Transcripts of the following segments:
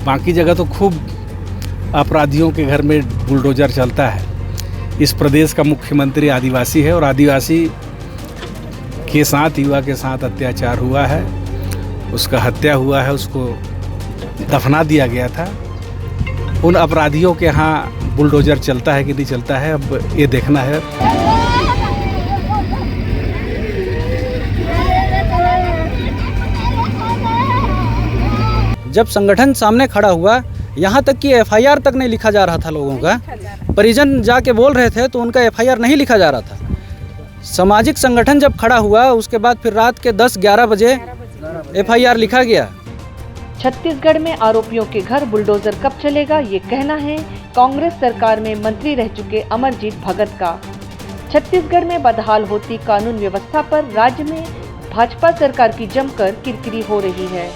बाकी जगह तो खूब अपराधियों के घर में बुलडोजर चलता है। इस प्रदेश का मुख्यमंत्री आदिवासी है और आदिवासी के साथ, युवा के साथ अत्याचार हुआ है, उसका हत्या हुआ है, उसको दफना दिया गया था। उन अपराधियों के यहाँ बुलडोजर चलता है कि नहीं चलता है, अब ये देखना है। जब संगठन सामने खड़ा हुआ, यहाँ तक कि एफआईआर तक नहीं लिखा जा रहा था लोगों का। परिजन जाके बोल रहे थे तो उनका एफआईआर नहीं लिखा जा रहा था। सामाजिक संगठन जब खड़ा हुआ उसके बाद फिर रात के 10-11 बजे एफआईआर लिखा गया। छत्तीसगढ़ में आरोपियों के घर बुलडोजर कब चलेगा, ये कहना है कांग्रेस सरकार में मंत्री रह चुके अमरजीत भगत का। छत्तीसगढ़ में बदहाल होती कानून व्यवस्था पर राज्य में भाजपा सरकार की जमकर किरकिरी हो रही है।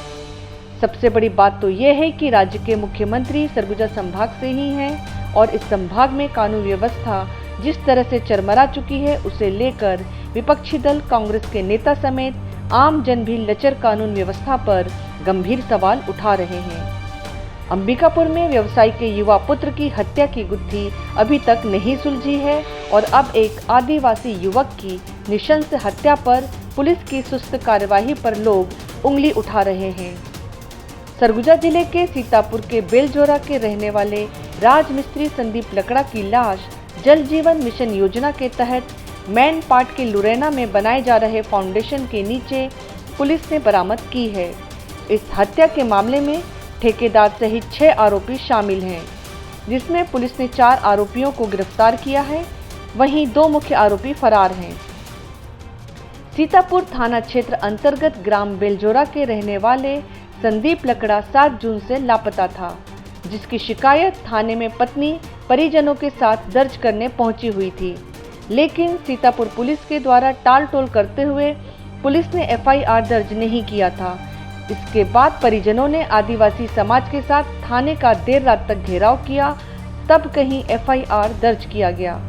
सबसे बड़ी बात तो ये है कि राज्य के मुख्यमंत्री सरगुजा संभाग से ही हैं और इस संभाग में कानून व्यवस्था जिस तरह से चरमरा चुकी है, उसे लेकर विपक्षी दल कांग्रेस के नेता समेत आम जन भी लचर कानून व्यवस्था पर गंभीर सवाल उठा रहे हैं। अंबिकापुर में व्यवसायी के युवा पुत्र की हत्या की गुत्थी अभी तक नहीं सुलझी है और अब एक आदिवासी युवक की नृशंस हत्या पर पुलिस की सुस्त कार्यवाही पर लोग उंगली उठा रहे हैं। सरगुजा जिले के सीतापुर के बेलजोरा के रहने वाले राजमिस्त्री संदीप लकड़ा की लाश जल जीवन मिशन योजना के तहत मैन पाट के लुरैना में बनाए जा रहे फाउंडेशन के नीचे पुलिस ने बरामद की है। इस हत्या के मामले में ठेकेदार सहित 6 आरोपी शामिल हैं, जिसमें पुलिस ने 4 आरोपियों को गिरफ्तार किया है, वहीं 2 मुख्य आरोपी फरार हैं। सीतापुर थाना क्षेत्र अंतर्गत ग्राम बेलजोरा के रहने वाले संदीप लकड़ा 7 जून से लापता था, जिसकी शिकायत थाने में पत्नी परिजनों के साथ दर्ज करने पहुंची हुई थी, लेकिन सीतापुर पुलिस के द्वारा टालटोल करते हुए पुलिस ने एफआईआर दर्ज नहीं किया था। इसके बाद परिजनों ने आदिवासी समाज के साथ थाने का देर रात तक घेराव किया, तब कहीं एफआईआर दर्ज किया गया,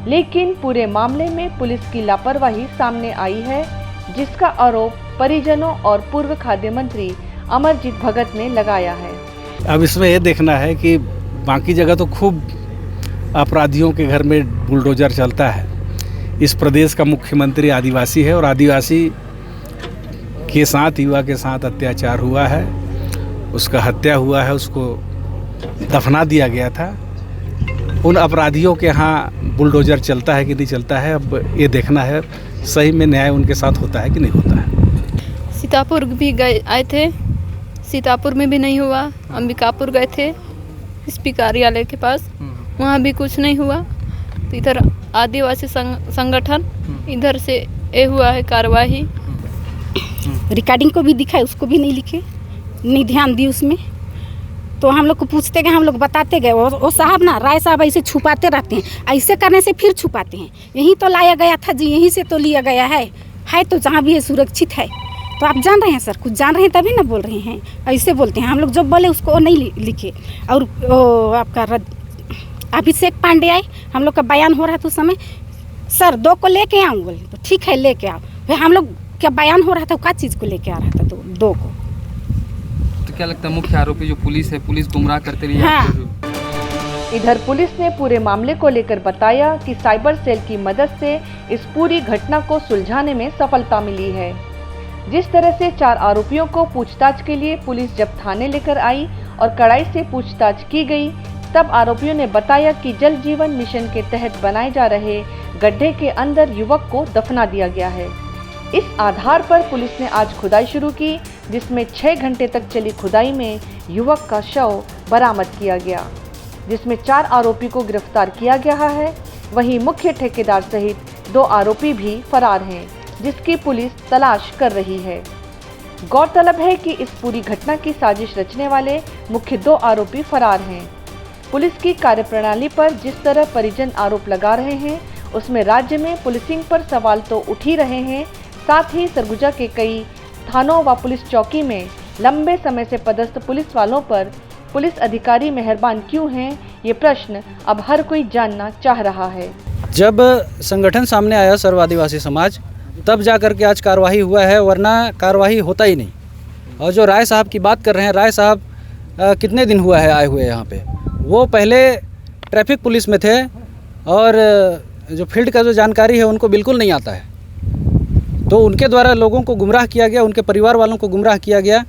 लेकिन पूरे मामले में पुलिस की लापरवाही सामने आई है, जिसका आरोप परिजनों और पूर्व खाद्य मंत्री अमरजीत भगत ने लगाया है। अब इसमें ये देखना है कि बाकी जगह तो खूब अपराधियों के घर में बुलडोजर चलता है। इस प्रदेश का मुख्यमंत्री आदिवासी है और आदिवासी के साथ, युवा के साथ अत्याचार हुआ है, उसका हत्या हुआ है, उसको दफना दिया गया था। उन अपराधियों के यहाँ बुलडोजर चलता है कि नहीं चलता है, अब ये देखना है सही में न्याय उनके साथ होता है कि नहीं होता है। सीतापुर भी आए थे, सीतापुर में भी नहीं हुआ। अंबिकापुर गए थे एसपी कार्यालय के पास, वहाँ भी कुछ नहीं हुआ। तो इधर आदिवासी संगठन इधर से ये हुआ है कार्रवाई। रिकॉर्डिंग को भी दिखाए, उसको भी नहीं लिखे, नहीं ध्यान दी उसमें। तो हम लोग को पूछते गए, हम लोग बताते गए। वो साहब ना, राय साहब ऐसे छुपाते रहते हैं, ऐसे करने से फिर छुपाते हैं। यहीं तो लाया गया था जी, यहीं से तो लिया गया है तो जहाँ भी है सुरक्षित है। तो आप जान रहे हैं सर, कुछ जान रहे हैं तभी ना बोल रहे हैं, ऐसे बोलते हैं। हम लोग जब बोले उसको नहीं लिखे। और आपका अभिषेक पांडे आए, हम लोग का बयान हो रहा था उस समय, सर 2 को लेके आऊँ, बोले तो ठीक है लेके आओ। फिर हम लोग क्या बयान हो रहा था, क्या चीज़ को लेके आ रहा था, तो 2 को। तो क्या लगता है मुख्य आरोपी जो पुलिस है, पुलिस गुमराह करते रही? हाँ। इधर पुलिस ने पूरे मामले को लेकर बताया कि साइबर सेल की मदद से इस पूरी घटना को सुलझाने में सफलता मिली है। जिस तरह से 4 आरोपियों को पूछताछ के लिए पुलिस जब थाने लेकर आई और कड़ाई से पूछताछ की गई, तब आरोपियों ने बताया कि जल जीवन मिशन के तहत बनाए जा रहे गड्ढे के अंदर युवक को दफना दिया गया है। इस आधार पर पुलिस ने आज खुदाई शुरू की, जिसमें 6 घंटे तक चली खुदाई में युवक का शव बरामद किया गया, जिसमें 4 आरोपी को गिरफ्तार किया गया है। वहीं मुख्य ठेकेदार सहित 2 आरोपी भी फरार हैं, जिसकी पुलिस तलाश कर रही है। गौरतलब है कि इस पूरी घटना की साजिश रचने वाले मुख्य 2 आरोपी फरार हैं। पुलिस की कार्यप्रणाली पर जिस तरह परिजन आरोप लगा रहे हैं, उसमें राज्य में पुलिसिंग पर सवाल तो उठ ही रहे हैं, साथ ही सरगुजा के कई थानों व पुलिस चौकी में लंबे समय से पदस्थ पुलिस वालों पर पुलिस अधिकारी मेहरबान क्यों हैं, ये प्रश्न अब हर कोई जानना चाह रहा है। जब संगठन सामने आया सर्व आदिवासी समाज, तब जा कर के आज कार्रवाई हुआ है, वरना कार्रवाई होता ही नहीं। और जो राय साहब की बात कर रहे हैं, राय साहब कितने दिन हुआ है आए हुए यहाँ पे। वो पहले ट्रैफिक पुलिस में थे और जो फील्ड का जो जानकारी है उनको बिल्कुल नहीं आता है, तो उनके द्वारा लोगों को गुमराह किया गया, उनके परिवार वालों को गुमराह किया गया।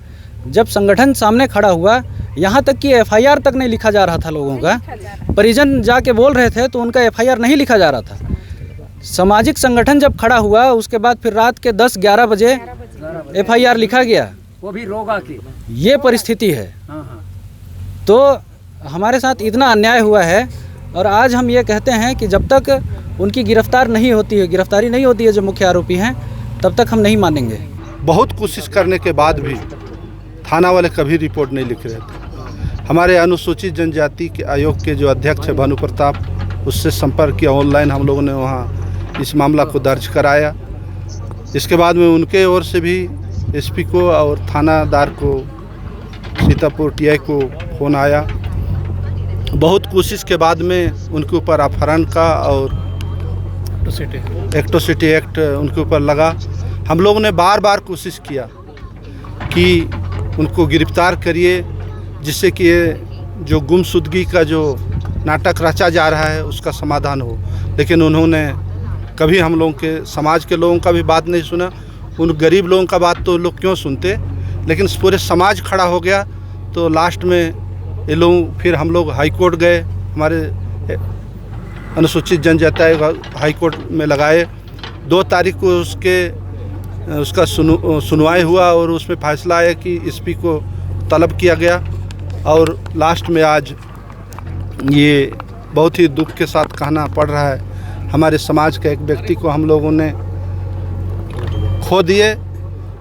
जब संगठन सामने खड़ा हुआ, यहाँ तक कि एफआईआर तक नहीं लिखा जा रहा था लोगों का। परिजन जाके बोल रहे थे तो उनका एफआईआर नहीं लिखा जा रहा था। सामाजिक संगठन जब खड़ा हुआ उसके बाद फिर रात के 10-11 बजे एफआईआर लिखा गया, वो भी रोगा की। ये परिस्थिति है। तो हमारे साथ इतना अन्याय हुआ है और आज हम ये कहते हैं कि जब तक उनकी गिरफ्तारी नहीं होती है जो मुख्य आरोपी हैं, तब तक हम नहीं मानेंगे। बहुत कोशिश करने के बाद भी थाना वाले कभी रिपोर्ट नहीं लिख रहे थे। हमारे अनुसूचित जनजाति के आयोग के जो अध्यक्ष है भानु प्रताप, उससे संपर्क किया, ऑनलाइन हम लोगों ने वहाँ इस मामला को दर्ज कराया। इसके बाद में उनके ओर से भी एसपी को और थानादार को, सीतापुर टीआई को फ़ोन आया। बहुत कोशिश के बाद में उनके ऊपर अपहरण का और एट्रोसिटी एक्ट उनके ऊपर लगा। हम लोगों ने बार बार कोशिश किया कि उनको गिरफ्तार करिए, जिससे कि ये जो गुमशुदगी का जो नाटक रचा जा रहा है उसका समाधान हो। लेकिन उन्होंने कभी हम लोगों के समाज के लोगों का भी बात नहीं सुना। उन गरीब लोगों का बात तो लोग क्यों सुनते, लेकिन पूरे समाज खड़ा हो गया। तो लास्ट में ये लोग, फिर हम लोग हाई कोर्ट गए, हमारे अनुसूचित जनजाति हाई कोर्ट में लगाए। 2 तारीख को उसका सुनवाई हुआ और उसमें फैसला आया कि एसपी को तलब किया गया। और लास्ट में आज ये बहुत ही दुख के साथ कहना पड़ रहा है, हमारे समाज के एक व्यक्ति को हम लोगों ने खो दिए।